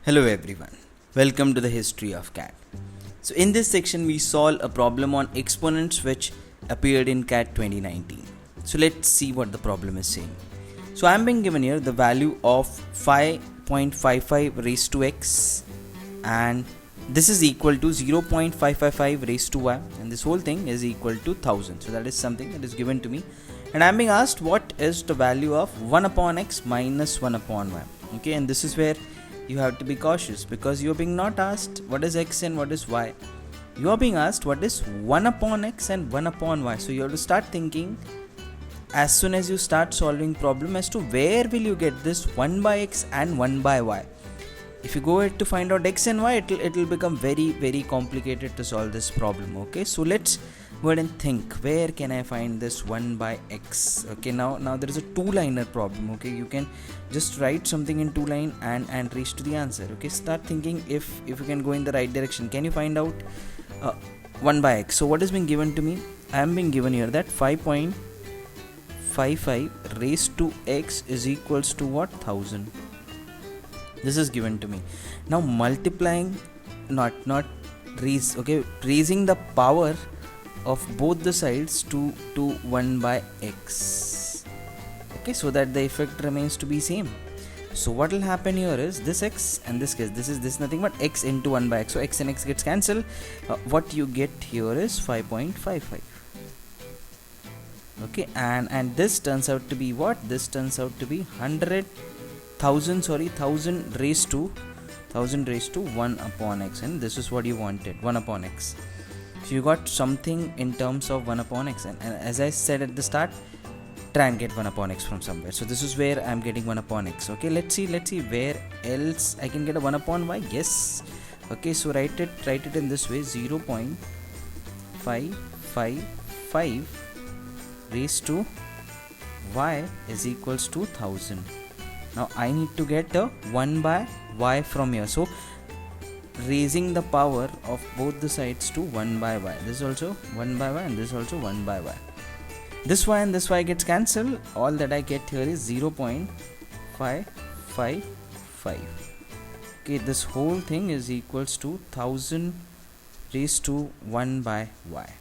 Hello everyone, welcome to the history of CAT. So in this section we solve a problem on exponents which appeared in CAT 2019. So let's see what the problem is saying. So I am being given here the value of 5.55 raised to x, and this is equal to 0.555 raised to y, and this whole thing is equal to 1000. So that is something that is given to me, and I am being asked what is the value of 1 upon x minus 1 upon y. Okay, and this is where you have to be cautious because you are being not asked what is x and what is y. You are being asked what is 1 upon x and 1 upon y. So you have to start thinking as soon as you start solving problem as to where will you get this 1 by x and 1 by y. If you go ahead to find out x and y, it will become very complicated to solve this problem. Okay, so let's go ahead and think where can I find this 1 by x. Okay, now there is a two-liner problem. Okay, you can just write something in two line and reach to the answer. Okay, start thinking if you can go in the right direction. Can you find out 1 by x? So what is being given to me? I am being given here that 5.55 raised to x is equals to what? 1000. This is given to me. Now multiplying, not raise, okay, raising the power of both the sides to 1 by x. Okay, so that the effect remains to be same. So what will happen here is this x and this case, this is nothing but x into 1 by x. So x and x gets cancelled. What you get here is 5.55. Okay, and this turns out to be what? This turns out to be 1000 raised to 1 upon x, and this is what you wanted, 1 upon x. So you got something in terms of 1 upon x, and as I said at the start, try and get 1 upon x from somewhere. So this is where I am getting 1 upon x. Okay, let's see where else I can get a 1 upon y. Yes. Okay, so write it in this way: 0.555 raised to y is equals to 1000. Now I need to get a 1 by y from here. So raising the power of both the sides to 1 by y. This is also 1 by y and this is also 1 by y. This y and this y gets cancelled. All that I get here is 0.555. Okay, this whole thing is equals to 1000 raised to 1 by y.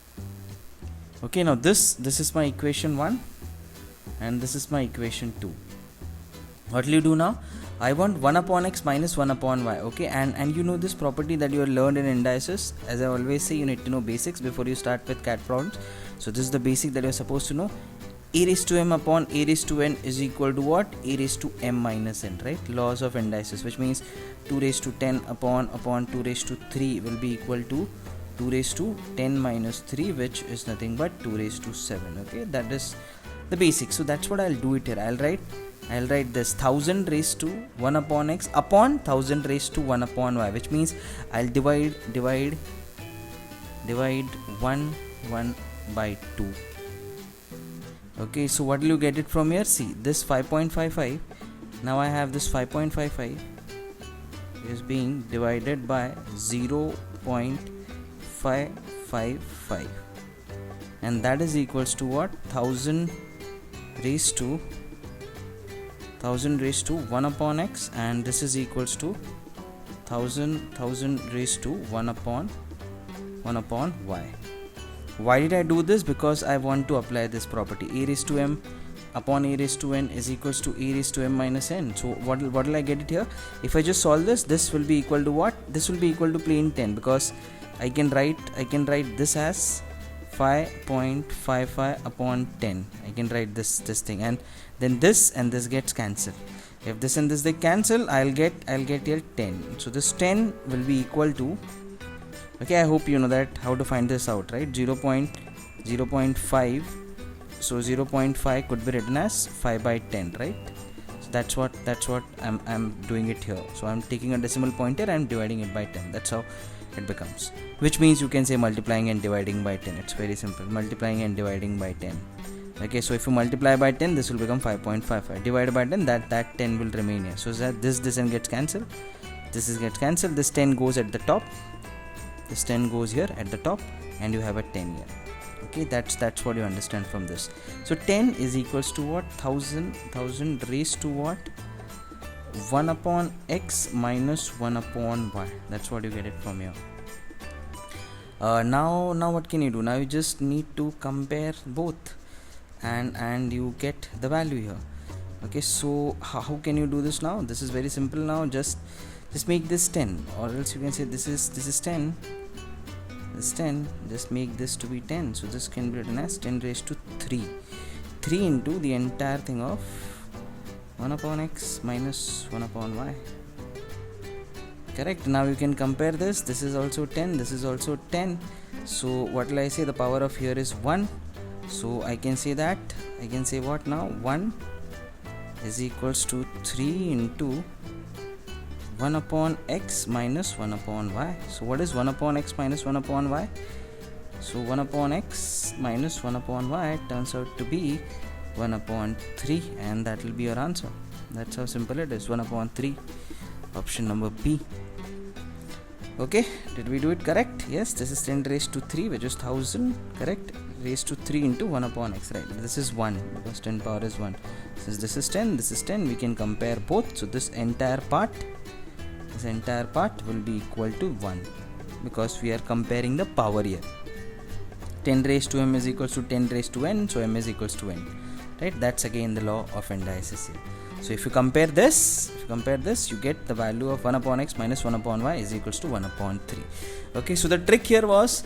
Okay, now this is my equation 1 and this is my equation 2. What will you do now? I want 1 upon x minus 1 upon y. Okay, and you know this property that you have learned in indices. As I always say, you need to know basics before you start with CAT problems. So this is the basic that you are supposed to know. A raised to m upon a raised to n is equal to what? A raised to m minus n, right? Laws of indices, which means 2 raised to 10 upon 2 raised to 3 will be equal to 2 raised to 10 minus 3, which is nothing but 2 raised to 7. Okay, that is the basic. So that's what I'll do it here. I'll write this 1000 raised to 1 upon x upon 1000 raised to 1 upon y, which means I'll divide 1 by 2. Okay, so what will you get it from here? See, this 5.55, now I have this 5.55 is being divided by 0.555, and that is equals to what? 1000 raised to 1 upon x, and this is equals to 1000 raised to 1 upon y. Why did I do this? Because I want to apply this property. A raised to m upon a raised to n is equals to a raised to m minus n. So what will I get it here? If I just solve this will be equal to what? This will be equal to plain 10, because I can write this as 5.55 upon 10. I can write this thing, and then this and this gets cancelled. If this and this they cancel, I'll get here 10. So this 10 will be equal to, okay, I hope you know that how to find this out, right? 0.5. So 0.5 could be written as 5 by 10, right? So that's what I'm doing it here. So I'm taking a decimal point here, I'm dividing it by 10. That's how it becomes, which means you can say multiplying and dividing by 10. It's very simple, multiplying and dividing by 10. Okay, so if you multiply by 10, this will become 5.55. Divided by 10, that 10 will remain here. So that this and gets cancelled. This gets cancelled. This 10 goes at the top. This 10 goes here at the top, and you have a 10 here. Okay, that's what you understand from this. So 10 is equals to what? 1000 raised to what? 1 upon x minus 1 upon y. That's what you get it from here. Now what can you do? Now you just need to compare both, and you get the value here. Okay, so how can you do this now? This is very simple now. Just make this 10, or else you can say this is 10, this 10, just make this to be 10. So this can be written as 10 raised to 3 into the entire thing of 1 upon x minus 1 upon y. Correct. Now you can compare this. This is also 10, this is also 10. So what will I say? The power of here is 1. So I can say that, I can say what now? 1 is equals to 3 into 1 upon x minus 1 upon y. So what is 1 upon x minus 1 upon y? So 1 upon x minus 1 upon y turns out to be 1 upon 3, and that will be your answer. That's how simple it is. 1 upon 3. Option number B. Okay, did we do it correct? Yes, this is 10 raised to 3, which is 1000. Correct. Raised to 3 into 1 upon x, right? This is 1 because 10 power is 1. Since this is 10, this is 10, we can compare both. So this entire part will be equal to 1 because we are comparing the power here. 10 raised to m is equals to 10 raised to n, so m is equals to n, right? That's again the law of NDISSL. So if you compare this, you get the value of 1 upon x minus 1 upon y is equals to 1 upon 3. Okay, so the trick here was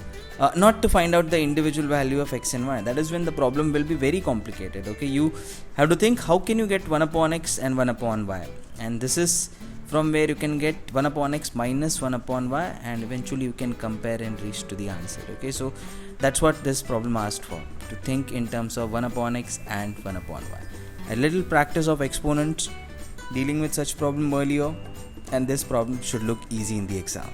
not to find out the individual value of x and y. That is when the problem will be very complicated. Okay, you have to think how can you get 1 upon x and 1 upon y, and this is from where you can get 1 upon x minus 1 upon y, and eventually you can compare and reach to the answer. Okay, so that's what this problem asked for, to think in terms of 1 upon x and 1 upon y. A little practice of exponents, dealing with such problem earlier, and this problem should look easy in the exam.